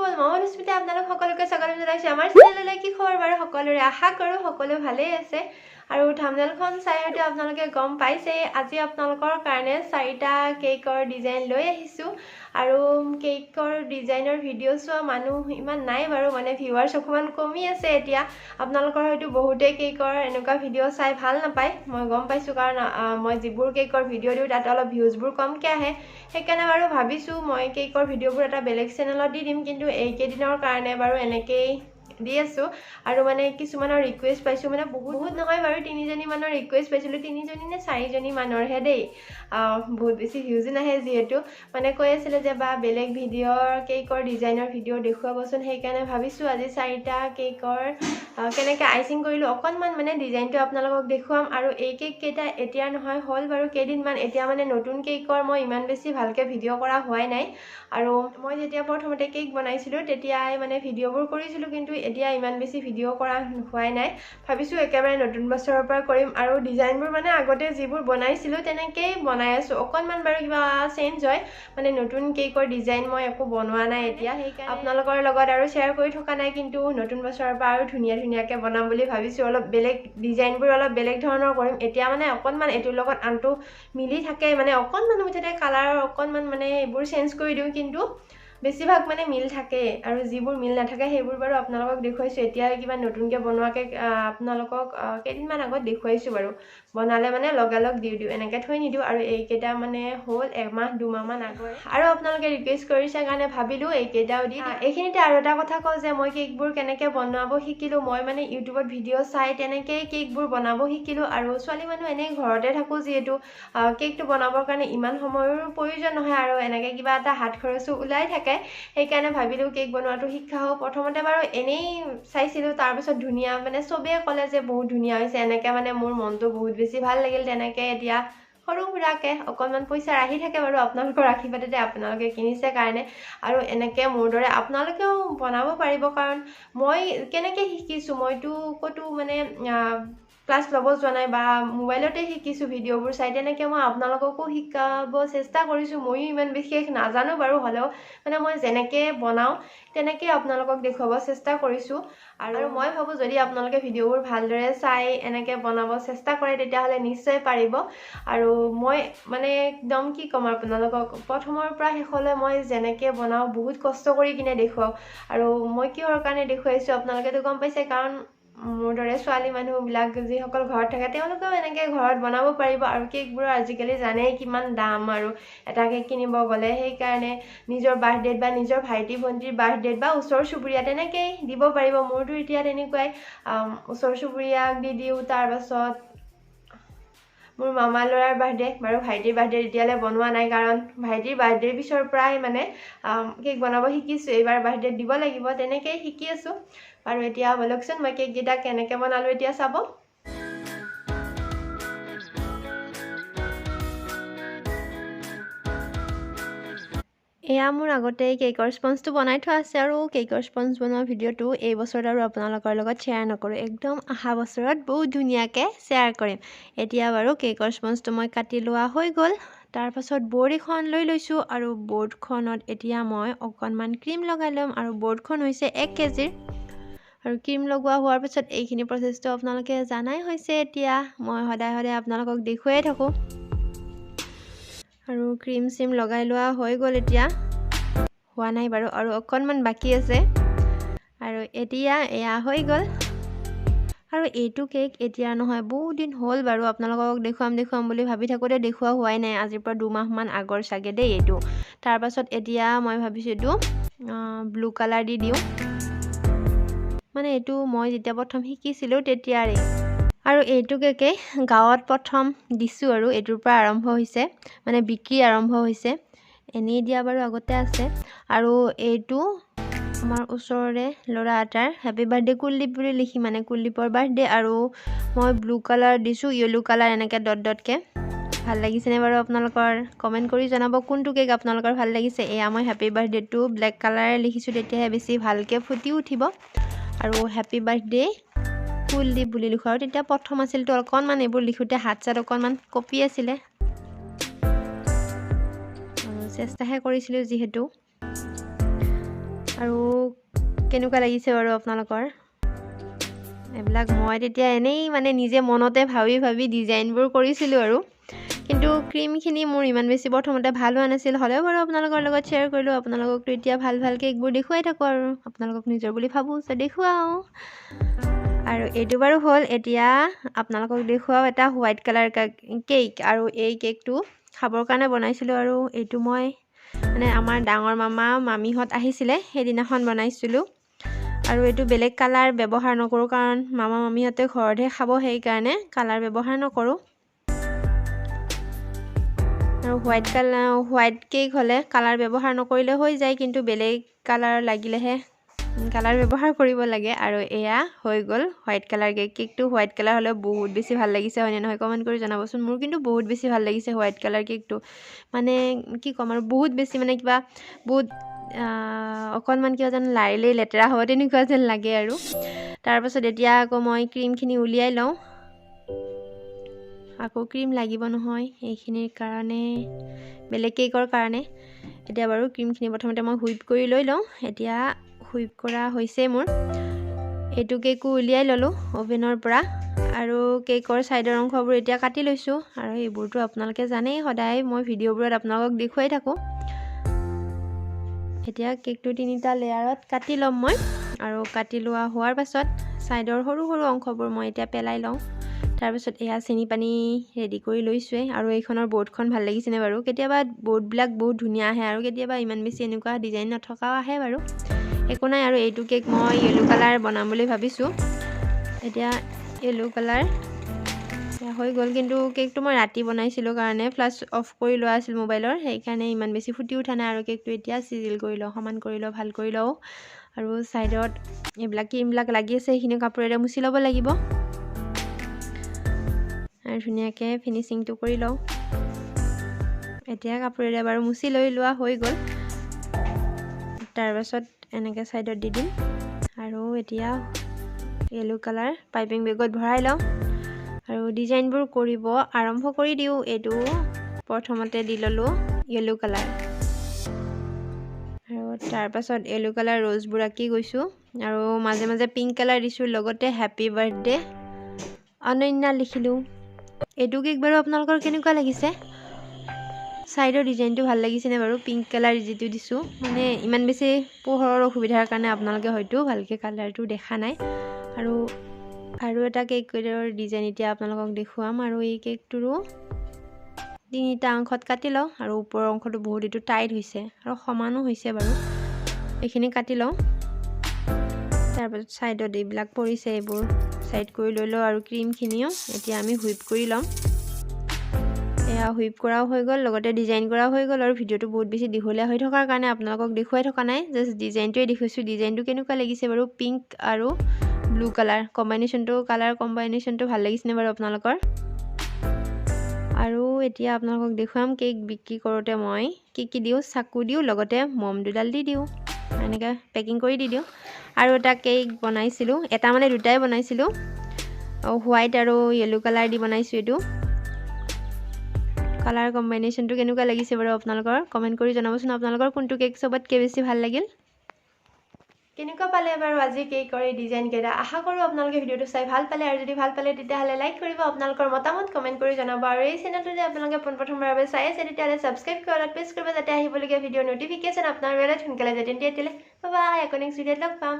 সকল মই স্মিতা আপোনালোক সকলোকে স্বাগতম জনাইছো আমাৰ চেনেললৈ কি খবৰ বাৰু সকলোৰে আশা কৰো সকলো ভালেই আছে আৰু থাম্বনেলখন চাই হয়তো আপোনালোকে গম পাইছে আজি আপোনালোকৰ কাৰণে 4টা কেকৰ ডিজাইন লৈ আহিছো আৰু কেকৰ ডিজাইনৰ ভিডিও চোৱা মানুহ ইমান নাই বাৰু মানে ভিউৱাৰ্ছ অকমান কমি আছে এতিয়া আপোনালোকৰ হয়তো বহুতে কেকৰ এনেকুৱা ভিডিও চাই ভাল নাপায় মই গম পাইছো কাৰণ মই যিবোৰ কেকৰ ভিডিও দিও তাত অলপ ভিউজবোৰ কমকে আহে সেইকাৰণে বাৰু ভাবিছো মই কেকৰ ভিডিওবোৰ এটা বেলেগ চেনেলত দি দিম কিন্তু এই কেদিনৰ কাৰণে বাৰু এনেকেই দি আছো আৰু মানে কিছুমানৰ ৰিকুৱেষ্ট পাইছো মানে বহুত নহয় বাৰু 3জনী মানৰ ৰিকুৱেষ্ট পাইছিলো 3জনী নে 4জনী মানৰ হে দেই বহুত বেছি ভিউজ নাহে যেহেতু মানে কৈ আছিল যে বা বেলেগ ভিডিওৰ কেকৰ ডিজাইনৰ ভিডিও দেখুৱাবচোন সেইকাৰণে ভাবিছো আজি 4টা কেকৰ কেনেকৈ আইচিং কৰিলো অকনমান মানে ডিজাইনটো আপোনালোকক দেখুৱাম আৰু এই কেক কেটা এতিয়া নহয় হল বাৰু কেদিনমান এতিয়া মানে নতুন কেকৰ মই ইমান বেছি ভালকে ভিডিও কৰা হোৱাই নাই আৰু মই যেতিয়া প্ৰথমতে কেক বনাইছিলো তেতিয়াই মানে ভিডিওবোৰ কৰিছিলো কিন্তু এতিয়া ইমান বেছি ভিডিও কৰা হোৱাই নাই ভাবিছো একেবাৰে নতুন বছৰৰ পৰা কৰিম আৰু ডিজাইনবোৰ মানে আগতে যিবোৰ বনাইছিলো তেনেকেই বনাই আছো অকনমান বাৰু কিবা চেঞ্জ হয় মানে নতুন কেকৰ ডিজাইন মই একো বনোৱা নাই এতিয়া সেইকাৰণে আপোনালোকৰ লগত আৰু শেয়াৰ কৰি থকা নাই কিন্তু নতুন বছৰৰ পৰা আৰু ধুনীয়াকে বনাম বুলি ভাবিছো অলপ বেলেগ ডিজাইনবোৰ অলপ বেলেগ ধৰণৰ কৰিম এতিয়া মানে অকনমান এটোৰ লগত আনটো মিলি থাকে মানে অকনমান মুঠতে কালাৰ অকনমান মানে এইবোৰ চেঞ্জ কৰি দিও কিন্তু বেছিভাগ মানে মিল থাকে আৰু যিবোৰ মিল নাথাকে সেইবোৰ বাৰু আপোনালোকক দেখুৱাইছো এতিয়া কিবা নতুনকে বনোৱাকে আপোনালোকক কেদিনমান আগত দেখুৱাইছো বাৰু বনালে মানে লগালগ দিও এনেকৈ থৈ নিদিও আৰু এই কেটা মানে হল একমাহ দুমাহ মান আগৰ আৰু আপোনালোকে ৰিকুৱেষ্ট কৰিছে কাৰণে ভাবিলো এই কেটাও দি এইখিনিতে আৰু এটা কথা কওঁ যে মই কেকবোৰ কেনেকৈ বনাব শিকিলো মই মানে ইউটিউবত ভিডিও চাই তেনেকৈ কেকবোৰ বনাব শিকিলো আৰু ছোৱালী মানুহ এনেই ঘৰতে থাকো যেহেতু কেকটো বনাবৰ কাৰণে ইমান সময়ৰ প্ৰয়োজন নহয় আৰু এনেকৈ কিবা এটা হাত খৰচো ওলাই থাকে সেইকাৰণে ভাবিলো কেক বনোৱাটো শিক্ষা হোক প্ৰথমতে বাৰু এনেই চাইছিলো তাৰ পিছত ধুনীয়া মানে চবে ক'লে যে বহুত ধুনীয়া হৈছে এনেকৈ মানে মোৰ মনটো বহুত বেছি ভাল লাগিল তেনেকৈ এতিয়া সৰু সুৰাকে অকনমান পইচা আহি থাকে বাৰু আপোনালোকৰ আশীৰ্বাদতে আপোনালোকে কিনিছে কাৰণে আৰু এনেকৈ মোৰ দৰে আপোনালোকেও বনাব পাৰিব কাৰণ মই কেনেকৈ শিকিছো মইতো কতো মানে ক্লাছ ল'ব যোৱা নাই বা মোবাইলতে শিকিছো ভিডিওবোৰ চাই তেনেকৈ মই আপোনালোককো শিকাব চেষ্টা কৰিছো ময়ো ইমান বিশেষ নাজানো বাৰু হ'লেও মানে মই যেনেকৈ বনাও তেনেকৈ আপোনালোকক দেখুৱাব চেষ্টা কৰিছো আৰু মই ভাবো যদি আপোনালোকে ভিডিওবোৰ ভালদৰে চাই এনেকৈ বনাব চেষ্টা কৰে তেতিয়াহ'লে নিশ্চয় পাৰিব আৰু মই মানে একদম কি ক'ম আপোনালোকক প্ৰথমৰ পৰা শেষলৈ মই যেনেকৈ বনাও বহুত কষ্ট কৰি কিনে দেখুৱাও আৰু মই কিহৰ কাৰণে দেখুৱাইছো আপোনালোকেতো গম পাইছে কাৰণ মোৰ দৰে ছোৱালী মানুহবিলাক যিসকল ঘৰত থাকে তেওঁলোকেও এনেকৈ ঘৰত বনাব পাৰিব আৰু কেকবোৰৰ আজিকালি জানেই কিমান দাম আৰু এটা কেক কিনিব গ'লে সেইকাৰণে নিজৰ বাৰ্থডেত বা নিজৰ ভাইটি ভণ্টিৰ বাৰ্থডেত বা ওচৰ চুবুৰীয়া তেনেকেই দিব পাৰিব মোৰতো এতিয়া তেনেকুৱাই ওচৰ চুবুৰীয়াক দি দিওঁ তাৰপাছত মোৰ মামা ল'ৰাৰ বাৰ্থডে বাৰু ভাইটিৰ বাৰ্থডে এতিয়ালৈ বনোৱা নাই কাৰণ ভাইটিৰ বাৰ্থডেৰ পিছৰ পৰাই মানে কেক বনাব শিকিছোঁ এইবাৰ বাৰ্থডেত দিব লাগিব তেনেকেই শিকি আছোঁ আৰু এতিয়া বলকচোন মই কেককেইটা কেনেকৈ বনালোঁ এতিয়া চাব এয়া মোৰ আগতে কেকৰ স্পঞ্জটো বনাই থোৱা আছে আৰু কেকৰ স্পঞ্জ বনোৱা ভিডিঅ'টো এই বছৰত আৰু আপোনালোকৰ লগত শ্বেয়াৰ নকৰোঁ একদম অহা বছৰত বহুত ধুনীয়াকৈ শ্বেয়াৰ কৰিম এতিয়া বাৰু কেকৰ স্পঞ্জটো মই কাটি লোৱা হৈ গ'ল তাৰপাছত বৰ্ড এখন লৈ লৈছোঁ আৰু বৰ্ডখনত এতিয়া মই অকণমান ক্ৰীম লগাই ল'ম আৰু বৰ্ডখন হৈছে 1 কেজিৰ আৰু ক্ৰীম লগোৱা হোৱাৰ পিছত এইখিনি প্ৰচেছটো আপোনালোকে জানাই হৈছে এতিয়া মই সদায় আপোনালোকক দেখুৱাই থাকোঁ আৰু ক্ৰীম চিম লগাই লোৱা হৈ গ'ল এতিয়া হোৱা নাই বাৰু আৰু অকণমান বাকী আছে আৰু এতিয়া এয়া হৈ গ'ল আৰু এইটো কেক এতিয়া নহয় বহুত দিন হ'ল বাৰু আপোনালোকক দেখুৱাম বুলি ভাবি থাকোঁতে দেখুওৱা হোৱাই নাই আজিৰ পৰা 2 মাহমান আগৰ চাগে দেই এইটো তাৰপাছত এতিয়া মই ভাবিছোঁ এইটো ব্লু কালাৰ দি দিওঁ মানে এইটো মই যেতিয়া প্ৰথম শিকিছিলোঁ তেতিয়াৰে আৰু এইটো কেকে গাঁৱত প্ৰথম দিছোঁ আৰু এইটোৰ পৰা আৰম্ভ হৈছে মানে বিক্ৰী আৰম্ভ হৈছে এনেই দিয়া বাৰু আগতে আছে আৰু এইটো আমাৰ ওচৰৰে ল'ৰা এটাৰ হেপী বাৰ্থডে কুলদীপ বুলি লিখি মানে কুলদীপৰ বাৰ্থডে আৰু মই ব্লু কালাৰ দিছোঁ য়েলো কালাৰ এনেকৈ ডটকৈ ভাল লাগিছেনে বাৰু আপোনালোকৰ কমেণ্ট কৰি জনাব কোনটো কেক আপোনালোকৰ ভাল লাগিছে এয়া মই হেপী বাৰ্থডেটো ব্লেক কালাৰে লিখিছোঁ তেতিয়াহে বেছি ভালকৈ ফুটি উঠিব আৰু হেপী বাৰ্থডে কুলদীপ বুলি লিখোঁ আৰু তেতিয়া প্ৰথম আছিলতো অকণমান এইবোৰ লিখোঁতে হাত চাত অকণমান কপি আছিলে চেষ্টাহে কৰিছিলোঁ যিহেতু আৰু কেনেকুৱা লাগিছে বাৰু আপোনালোকৰ এইবিলাক মই তেতিয়া এনেই মানে নিজে মনতে ভাবি ভাবি ডিজাইনবোৰ কৰিছিলোঁ আৰু কিন্তু ক্ৰীমখিনি মোৰ ইমান বেছি প্ৰথমতে ভাল হোৱা নাছিল হ'লেও বাৰু আপোনালোকৰ লগত শ্বেয়াৰ কৰিলোঁ আপোনালোককতো এতিয়া ভাল ভাল কেকবোৰ দেখুৱাই থাকোঁ আৰু আপোনালোকক নিজৰ বুলি ভাবোঁ যে দেখুৱাওঁ আৰু এইটো বাৰু হ'ল এতিয়া আপোনালোকক দেখুৱাওঁ এটা হোৱাইট কালাৰ কেক আৰু এই কেকটো খাবৰ কাৰণে বনাইছিলোঁ আৰু এইটো মই মানে আমাৰ ডাঙৰ মামীহঁত আহিছিলে সেইদিনাখন বনাইছিলোঁ আৰু এইটো বেলেগ কালাৰ ব্যৱহাৰ নকৰোঁ কাৰণ মামীহঁতে ঘৰতহে খাব সেইকাৰণে কালাৰ ব্যৱহাৰ নকৰোঁ আৰু হোৱাইট কেক হ'লে কালাৰ ব্যৱহাৰ নকৰিলে হৈ যায় কিন্তু বেলেগ কালাৰ লাগিলেহে কালাৰ ব্যৱহাৰ কৰিব লাগে আৰু এয়া হৈ গ'ল হোৱাইট কালাৰ কেকটো হোৱাইট কালাৰ হ'লেও বহুত বেছি ভাল লাগিছে হয়নে নহয় কমেণ্ট কৰি জনাবচোন মোৰ কিন্তু বহুত বেছি ভাল লাগিছে হোৱাইট কালাৰ কেকটো মানে কি ক'ম আৰু বহুত বেছি মানে কিবা বহুত অকণমান কিবা যেন লাৰিলেই লেতেৰা হ'ব তেনেকুৱা যেন লাগে আৰু তাৰপাছত এতিয়া আকৌ মই ক্ৰীমখিনি উলিয়াই লওঁ আকৌ ক্ৰীম লাগিব নহয় এইখিনিৰ কাৰণে বেলেগ কেকৰ কাৰণে এতিয়া বাৰু ক্ৰীমখিনি প্ৰথমতে মই হুইপ কৰি লৈ লওঁ এতিয়া হুইপ কৰা হৈছে মোৰ এইটো কেকো উলিয়াই ল'লোঁ অভেনৰ পৰা আৰু কেকৰ ছাইডৰ অংশবোৰ এতিয়া কাটি লৈছোঁ আৰু এইবোৰতো আপোনালোকে জানেই সদায় মই ভিডিঅ'বোৰত আপোনালোকক দেখুৱাই থাকোঁ এতিয়া কেকটো 3টা লেয়াৰত কাটি ল'ম মই আৰু কাটি লোৱা হোৱাৰ পাছত ছাইডৰ সৰু সৰু অংশবোৰ মই এতিয়া পেলাই লওঁ তাৰপিছত এয়া চেনি পানী ৰেডি কৰি লৈছোঁৱেই আৰু এইখনৰ বৰ্ডখন ভাল লাগিছেনে বাৰু কেতিয়াবা বৰ্ডবিলাক বহুত ধুনীয়া আহে আৰু কেতিয়াবা ইমান বেছি এনেকুৱা ডিজাইন নথকাও আহে বাৰু একো নাই আৰু এইটো কেক মই য়েলো কালাৰ বনাম বুলি ভাবিছোঁ এতিয়া য়েলো কালাৰ হৈ গ'ল কিন্তু কেকটো মই ৰাতি বনাইছিলোঁ কাৰণে ফ্লাছ অফ কৰি লোৱা আছিল মোবাইলৰ সেইকাৰণে ইমান বেছি ফুটি উঠা নাই আৰু কেকটো এতিয়া চিজিল কৰি লওঁ সমান কৰি লওঁ ভাল কৰি লওঁ আৰু ছাইডত এইবিলাক ক্ৰীমবিলাক লাগি আছে সেইখিনি কাপোৰেৰে মুচি ল'ব লাগিব আৰু ধুনীয়াকৈ ফিনিচিংটো কৰি লওঁ এতিয়া কাপোৰেৰে বাৰু মুচি লৈ লোৱা হৈ গ'ল তাৰপাছত এনেকৈ ছাইডত দি দিম আৰু এতিয়া য়েলো কালাৰ পাইপিং বেগত ভৰাই লওঁ আৰু ডিজাইনবোৰ কৰিব আৰম্ভ কৰি দিওঁ এইটো প্ৰথমতে দি ল'লোঁ য়েলো কালাৰ আৰু তাৰপাছত য়েলো কালাৰ ৰ'জবোৰ আঁকি গৈছোঁ আৰু মাজে মাজে পিংক কালাৰ দিছোঁ লগতে হেপী বাৰ্থডে অনন্যা লিখিলোঁ এইটো কেক বাৰু আপোনালোকৰ কেনেকুৱা লাগিছে ছাইডৰ ডিজাইনটো ভাল লাগিছেনে বাৰু পিংক কালাৰ যিটো দিছোঁ মানে ইমান বেছি পোহৰৰ অসুবিধাৰ কাৰণে আপোনালোকে হয়তো ভালকৈ কালাৰটো দেখা নাই আৰু এটা কেকৰ ডিজাইন এতিয়া আপোনালোকক দেখুৱাম আৰু এই কেকটোৰো 3টা অংশত কাটি লওঁ আৰু ওপৰৰ অংশটো বহুত এইটো টাইট হৈছে আৰু সমানো হৈছে বাৰু এইখিনি কাটি লওঁ তাৰপাছত ছাইডত এইবিলাক পৰিছে এইবোৰ ছাইড কৰি লৈ লওঁ আৰু ক্ৰীমখিনিও এতিয়া আমি হুইপ কৰি ল'ম এয়া হুইপ কৰাও হৈ গ'ল লগতে ডিজাইন কৰাও হৈ গ'ল আৰু ভিডিঅ'টো বহুত বেছি দীঘলীয়া হৈ থকাৰ কাৰণে আপোনালোকক দেখুৱাই থকা নাই জাষ্ট ডিজাইনটোৱে দেখুৱাইছোঁ ডিজাইনটো কেনেকুৱা লাগিছে বাৰু পিংক আৰু ব্লু কালাৰ কালাৰ কম্বাইনেশ্যনটো ভাল লাগিছেনে বাৰু আপোনালোকৰ আৰু এতিয়া আপোনালোকক দেখুৱাম কেক বিক্ৰী কৰোঁতে মই কি দিওঁ চাকু দিওঁ লগতে মম দুডাল দি দিওঁ এনেকৈ পেকিং কৰি দি দিওঁ আৰু এটা কেক বনাইছিলোঁ এটা মানে দুটাই বনাইছিলোঁ হোৱাইট আৰু য়েলো কালাৰ দি বনাইছোঁ এইটো কালাৰ কম্বাইনেশ্যনটো কেনেকুৱা লাগিছে বাৰু আপোনালোকৰ কমেণ্ট কৰি জনাবচোন আপোনালোকৰ কোনটো কেক চবতকৈ বেছি ভাল লাগিল কেনেকুৱা পালে বাৰু আজি কেকৰ এই ডিজাইনকেইটা আশা কৰোঁ আপোনালোকে ভিডিঅ'টো চাই ভাল পালে আৰু যদি ভাল পালে তেতিয়াহ'লে লাইক কৰিব আপোনালোকৰ মতামত কমেণ্ট কৰি জনাব আৰু এই চেনেলটো যদি আপোনালোকে পোনপ্ৰথমবাৰৰ বাবে চাই আছে তেতিয়াহ'লে ছাবস্ক্ৰাইব কৰি অলপ প্ৰেছ কৰিব যাতে আহিবলগীয়া ভিডিঅ'ৰ নটিফিকেশ্যন আপোনাৰ মোবাইলত সোনকালে যাতে তেতিয়াহ'লে বাই আকৌ নেক্সট ভিডিঅ'ত লগ পাম